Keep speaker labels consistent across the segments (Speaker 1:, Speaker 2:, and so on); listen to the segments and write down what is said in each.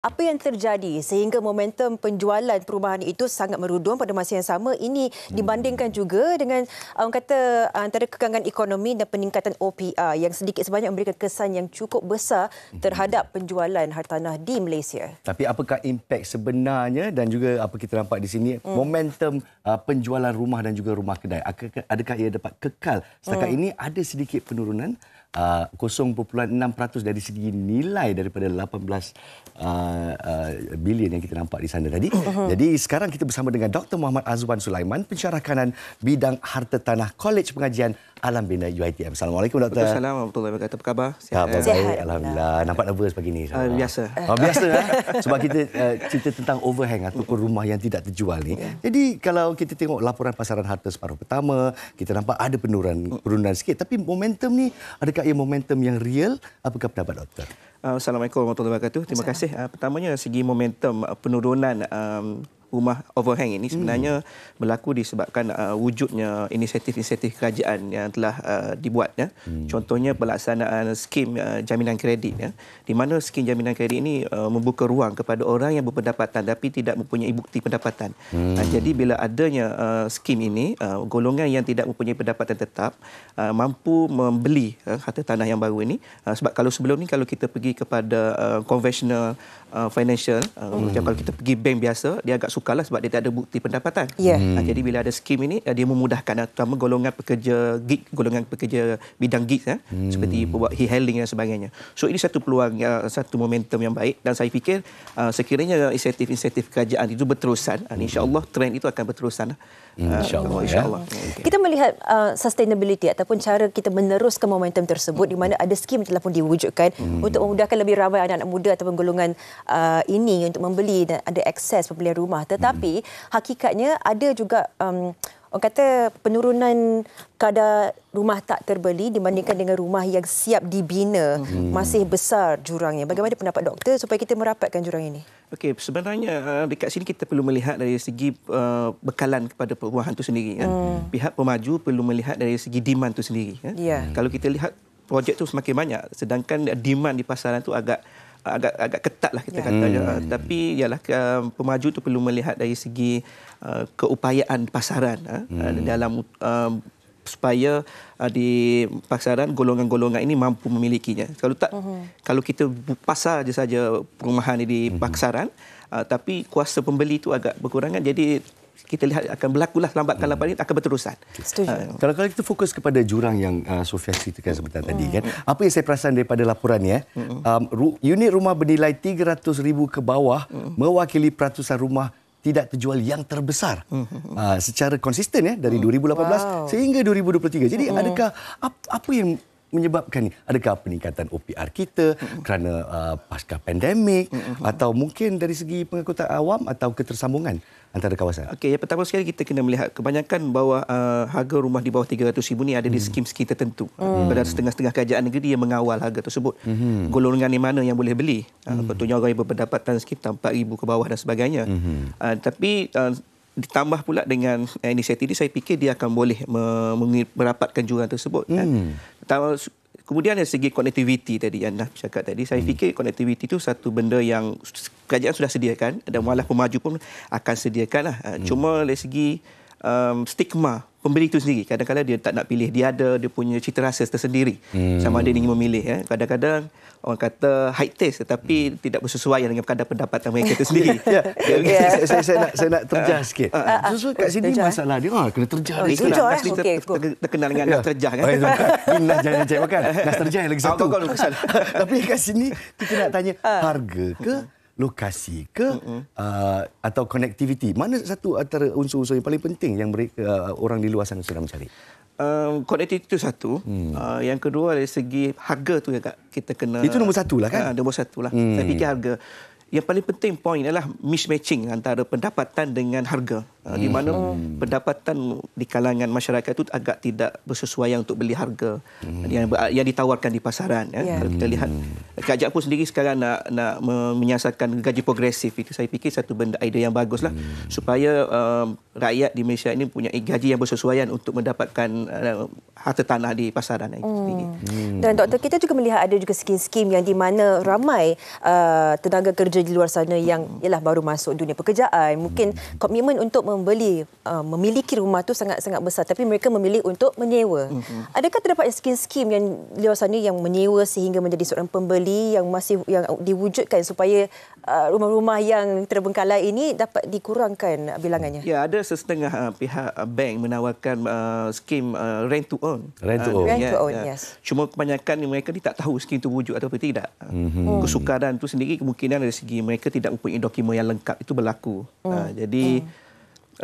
Speaker 1: Apa yang terjadi sehingga momentum penjualan perumahan itu sangat merudum pada masa yang sama ini dibandingkan juga dengan orang kata antara kekangan ekonomi dan peningkatan OPR yang sedikit sebanyak memberikan kesan yang cukup besar terhadap penjualan hartanah di Malaysia.
Speaker 2: Tapi apakah impak sebenarnya dan juga apa kita nampak di sini momentum penjualan rumah dan juga rumah kedai, adakah ia dapat kekal? Setakat ini ada sedikit penurunan 0.6% dari segi nilai daripada 18 bilion yang kita nampak di sana tadi. Jadi sekarang kita bersama dengan Dr. Muhammad Azwan Sulaiman, pensyarah kanan bidang harta tanah Kolej Pengajian Alam Bina UiTM. Assalamualaikum Dr.
Speaker 3: Assalamualaikum warahmatullahi wabarakatuh. Apa khabar?
Speaker 2: Sihat. Baik, alhamdulillah. Nampak nervous pagi ni?
Speaker 3: Biasa.
Speaker 2: Biasa sebab kita cerita tentang overhang ataupun rumah yang tidak terjual ni. Jadi kalau kita tengok laporan pasaran harta separuh pertama, kita nampak ada penurunan sikit, tapi momentum ni adakah ia momentum yang real? Apakah pendapat doktor?
Speaker 3: Assalamualaikum warahmatullahi wabarakatuh. Terima kasih. Pertamanya segi momentum penurunan rumah overhang ini sebenarnya berlaku disebabkan wujudnya inisiatif-inisiatif kerajaan yang telah dibuat. Contohnya pelaksanaan skim jaminan kredit. Di mana skim jaminan kredit ini membuka ruang kepada orang yang berpendapatan tapi tidak mempunyai bukti pendapatan. Jadi bila adanya skim ini, golongan yang tidak mempunyai pendapatan tetap mampu membeli harta tanah yang baru ini. Sebab kalau sebelum ni kalau kita pergi kepada conventional financial, macam kalau kita pergi bank biasa, dia agak sukarlah sebab dia tak ada bukti pendapatan. Jadi bila ada skim ini, dia memudahkan terutama golongan pekerja gig, golongan pekerja bidang gig seperti buat e-hailing dan sebagainya. So ini satu peluang, satu momentum yang baik dan saya fikir sekiranya inisiatif-inisiatif kerajaan itu berterusan, insya-Allah trend itu akan berterusan.
Speaker 2: InsyaAllah.
Speaker 1: Kita melihat sustainability ataupun cara kita meneruskan momentum tersebut di mana ada skim telah pun diwujudkan untuk memudahkan lebih ramai anak-anak muda ataupun golongan ini untuk membeli dan ada akses pembelian rumah. Tetapi hakikatnya ada juga orang kata penurunan kadar rumah tak terbeli dibandingkan dengan rumah yang siap dibina. Masih besar jurangnya. Bagaimana pendapat doktor supaya kita merapatkan jurang ini?
Speaker 3: Okey, sebenarnya dekat sini kita perlu melihat dari segi bekalan kepada perumahan itu sendiri. Pihak pemaju perlu melihat dari segi demand itu sendiri. Kalau kita lihat projek itu semakin banyak, sedangkan demand di pasaran itu agak ketat lah kita kata. Tapi ialah pemaju itu perlu melihat dari segi keupayaan pasaran dalam supaya di pasaran golongan-golongan ini mampu memilikinya. Kalau tak, kalau kita pasar saja perumahan di pasaran, tapi kuasa pembeli itu agak berkurangan, jadi kita lihat akan berlakulah lambat-lambat ini akan berterusan.
Speaker 2: Kalau kita fokus kepada jurang yang Sofia ceritakan sebentar tadi kan, apa yang saya perasan daripada laporan ni unit rumah bernilai 300,000 ke bawah mewakili peratusan rumah tidak terjual yang terbesar secara konsisten dari 2018 sehingga 2023. Jadi adakah apa yang menyebabkan ni? Adakah peningkatan OPR kita kerana pasca pandemik atau mungkin dari segi pengangkutan awam atau ketersambungan antara kawasan? Okey,
Speaker 3: yang pertama sekali kita kena melihat kebanyakan bahawa harga rumah di bawah 300,000 ni ada di skim-skim tertentu. Pada setengah-setengah kerajaan negeri yang mengawal harga tersebut. Golongan di mana yang boleh beli? Contohnya orang yang berpendapatan sekitar 4,000 ke bawah dan sebagainya. Tapi ditambah pula dengan inisiatif ini, saya fikir dia akan boleh merapatkan jurang tersebut. Kemudian dari segi konektiviti tadi yang dah cakap tadi, saya fikir konektiviti itu satu benda yang kerajaan sudah sediakan dan malah pemaju pun akan sediakan. Cuma dari segi stigma pembeli itu sendiri, kadang-kadang dia tak nak pilih, dia punya cita rasa tersendiri sama ada dia ingin memilih. Kadang-kadang orang kata high taste tetapi tidak bersesuaian dengan kadar pendapatan mereka itu sendiri.
Speaker 2: Saya nak terjah sikit. So kat sini masalah dia kena terjah.
Speaker 3: Terkenal dengan nak terjah kan.
Speaker 2: Ini jangan cek makan. Nak terjah lagi satu. Tapi kat sini kita nak tanya harga ke lokasi ke atau konektiviti, mana satu antara unsur-unsur yang paling penting yang mereka orang di luar sana sedang mencari?
Speaker 3: Konektiviti itu satu. Yang kedua dari segi harga tu kita kena.
Speaker 2: Itu nombor satu lah kan?
Speaker 3: Nombor satu lah. Saya fikir harga. Yang paling penting poin adalah mismatching antara pendapatan dengan harga. di mana pendapatan di kalangan masyarakat itu agak tidak bersesuaian untuk beli harga yang ditawarkan di pasaran. Kalau kita lihat kerajaan pun sendiri sekarang nak menyasarkan gaji progresif, itu saya fikir satu idea yang baguslah supaya rakyat di Malaysia ini punya gaji yang bersesuaian untuk mendapatkan harta tanah di pasaran itu sendiri.
Speaker 1: Dan doktor, kita juga melihat ada juga skim-skim yang di mana ramai tenaga kerja di luar sana yang ialah baru masuk dunia pekerjaan. Mungkin komitmen untuk memiliki rumah tu sangat-sangat besar, tapi mereka memilih untuk menyewa. Adakah terdapat skim-skim yang di luar sana yang menyewa sehingga menjadi seorang pembeli yang diwujudkan supaya rumah-rumah yang terbengkalai ini dapat dikurangkan bilangannya?
Speaker 3: Ya, ada sesetengah pihak bank menawarkan skim rent to own.
Speaker 2: Rent to own.
Speaker 1: Rent to own, yes.
Speaker 3: Cuma kebanyakan mereka ni tak tahu skim itu wujud atau tidak. Kesukaran itu sendiri kemungkinan dari segi mereka tidak mempunyai dokumen yang lengkap itu berlaku. Jadi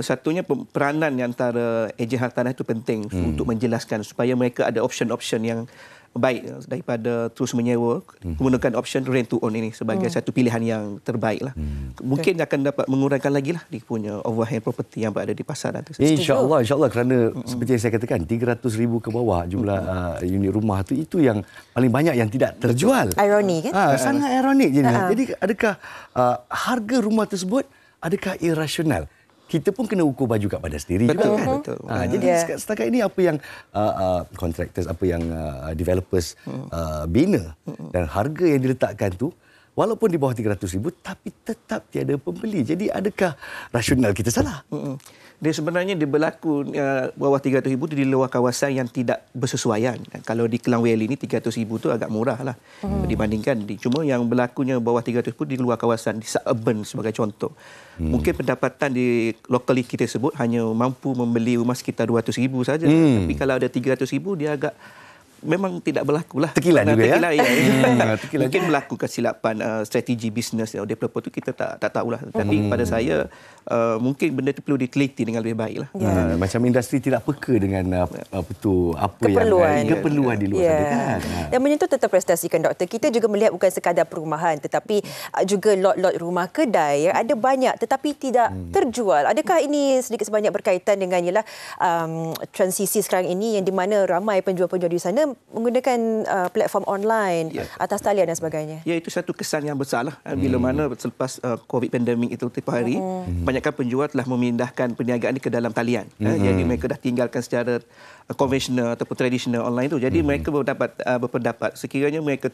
Speaker 3: satunya peranan antara ejen hartanah itu penting untuk menjelaskan supaya mereka ada option-option yang baik daripada terus menyewa, menggunakan option rent to own ini sebagai satu pilihan yang terbaik lah. Mungkin akan dapat mengurangkan lagi lah dia punya overhead property yang berada di pasaran itu.
Speaker 2: InsyaAllah kerana seperti yang saya katakan 300,000 ke bawah jumlah unit rumah itu yang paling banyak yang tidak terjual.
Speaker 1: Ironi kan?
Speaker 2: Sangat ironik je. Jadi adakah harga rumah tersebut adakah irasional? Kita pun kena ukur baju kat badan sendiri juga kan.
Speaker 3: Betul.
Speaker 2: Jadi setakat ini apa yang contractors, apa yang developers bina dan harga yang diletakkan tu walaupun di bawah 300,000 tapi tetap tiada pembeli. Jadi adakah rasional kita salah?
Speaker 3: Dia sebenarnya dia berlaku bawah 300,000 itu di luar kawasan yang tidak bersesuaian. Kalau di Klang Valley ni 300,000 tu agak murah lah dibandingkan cuma yang berlakunya bawah 300,000 di luar kawasan di suburban sebagai contoh. Mungkin pendapatan di lokal kita sebut hanya mampu membeli rumah sekitar 200,000 saja. Tapi kalau ada 300,000 dia agak memang tidak berlaku lah.
Speaker 2: Tekilan juga ya?
Speaker 3: Tekilan mungkin berlaku kesilapan strategi bisnes developer tu kita tak tahulah. Tapi pada saya mungkin benda itu perlu diteliti dengan lebih baik lah.
Speaker 2: Macam industri tidak peka dengan keperluan di luar sana kan.
Speaker 1: Dan menyentuh tentang prestasi kan doktor, kita juga melihat bukan sekadar perumahan tetapi juga lot-lot rumah kedai yang ada banyak tetapi tidak terjual. Adakah ini sedikit sebanyak berkaitan dengan transisi sekarang ini yang di mana ramai penjual-penjual di sana menggunakan platform online atas talian dan sebagainya?
Speaker 3: Ya, itu satu kesan yang besar lah. Bila mana selepas COVID pandemik itu tempoh hari, banyakkan penjual telah memindahkan perniagaan ini ke dalam talian. Jadi mereka dah tinggalkan secara konvensional ataupun tradisional online itu. Jadi mereka berpendapat sekiranya mereka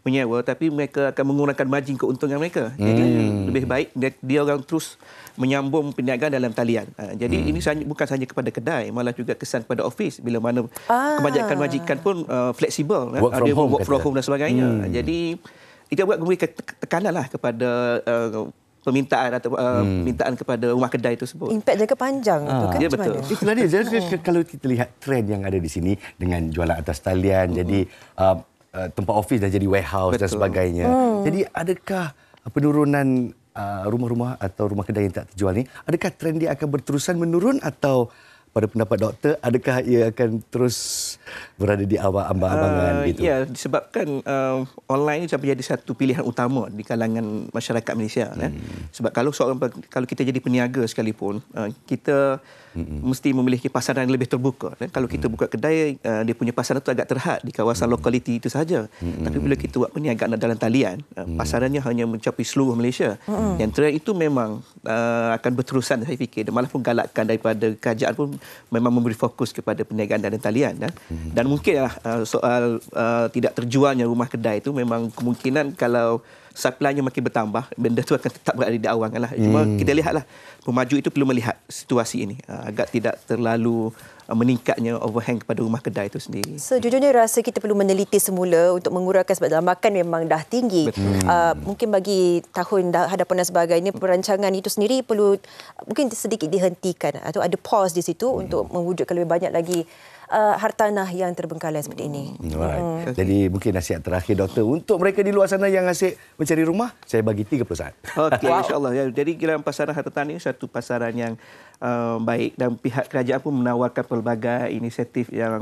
Speaker 3: menyewa tapi mereka akan mengurangkan margin keuntungan mereka. Jadi lebih baik dia orang terus menyambung perniagaan dalam talian. Jadi ini bukan sahaja kepada kedai, malah juga kesan kepada office bila mana kebanyakan majikan pun fleksibel. Work from home dan sebagainya. Jadi itu buat memberi tekanan lah kepada permintaan atau permintaan kepada rumah kedai tersebut.
Speaker 1: Impak jangka panjang tu kan?
Speaker 3: Ya, betul.
Speaker 2: Itulah dia. Jadi kalau kita lihat trend yang ada di sini dengan jualan atas talian, jadi tempat office dah jadi warehouse dan sebagainya. Jadi adakah penurunan rumah-rumah atau rumah kedai yang tak terjual ni, adakah trend dia akan berterusan menurun atau pada pendapat doktor, adakah ia akan terus berada di ambang-ambangan gitu?
Speaker 3: Ya, disebabkan online ini sampai jadi satu pilihan utama di kalangan masyarakat Malaysia. Sebab kalau kita jadi peniaga sekalipun, kita mesti memiliki pasaran yang lebih terbuka. Kalau kita buka kedai, dia punya pasaran itu agak terhad di kawasan lokaliti itu saja. Tapi bila kita buat perniagaan dalam talian, pasarannya hanya mencapai seluruh Malaysia. Yang trend itu memang akan berterusan saya fikir. Dan malah pun galakkan daripada kerajaan pun memang memberi fokus kepada perniagaan dalam talian. Dan mungkinlah soal tidak terjualnya rumah kedai itu memang kemungkinan kalau supply-nya makin bertambah, benda itu akan tetap berada di awangan lah. Cuma kita lihatlah, pemaju itu perlu melihat situasi ini agar tidak terlalu meningkatnya overhang kepada rumah kedai itu sendiri.
Speaker 1: Sejujurnya rasa kita perlu meneliti semula untuk mengurangkan sebab dalam makan memang dah tinggi. Mungkin bagi tahun hadapan dan sebagainya, perancangan itu sendiri perlu mungkin sedikit dihentikan atau ada pause di situ untuk mewujudkan lebih banyak lagi hartanah yang terbengkalai seperti ini.
Speaker 2: Jadi mungkin nasihat terakhir doktor untuk mereka di luar sana yang asyik mencari rumah, saya bagi 30 saat.
Speaker 3: Okey, insya-Allah. Ya, jadi dalam pasaran hartanah ini satu pasaran yang baik dan pihak kerajaan pun menawarkan pelbagai inisiatif yang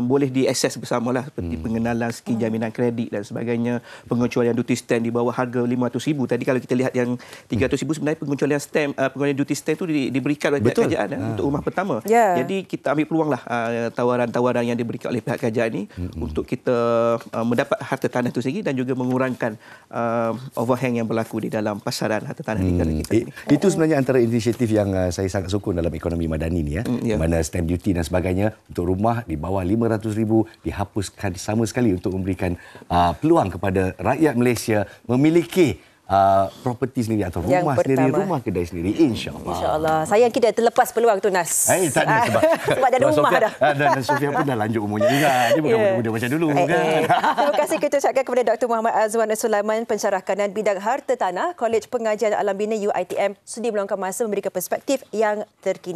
Speaker 3: boleh diakses bersamalah seperti pengenalan skim jaminan kredit dan sebagainya, pengecualian duty stamp di bawah harga RM500,000. Tadi kalau kita lihat yang RM300,000 sebenarnya pengecualian stamp, pengecualian duty stamp itu diberikan oleh pihak kerajaan untuk rumah pertama. Jadi kita ambil peluanglah tawaran-tawaran yang diberikan oleh pihak kerajaan ini untuk kita mendapat harta tanah itu sendiri dan juga mengurangkan overhang yang berlaku di dalam pasaran harta tanah di negara kita ini.
Speaker 2: Itu sebenarnya antara inisiatif yang saya sangat sokong dalam ekonomi madani ni di mana stamp duty dan sebagainya untuk rumah di bawah RM500,000 dihapuskan sama sekali untuk memberikan peluang kepada rakyat Malaysia memiliki properti sendiri atau rumah sendiri, rumah kedai sendiri, insya-Allah.
Speaker 1: Insya-Allah. Sayang kita terlepas peluang tu, Nas.
Speaker 2: Tak ada
Speaker 1: sebab dah ada rumah dah.
Speaker 2: Dan Sofia pun dah lanjut umurnya juga. Dia bukan muda-muda macam dulu kan.
Speaker 1: Terima kasih kita ucapkan kepada Dr. Muhammad Azwan Sulaiman, pensyarah kanan bidang harta tanah, Kolej Pengajian Alam Bina UiTM, sudi meluangkan masa memberikan perspektif yang terkini.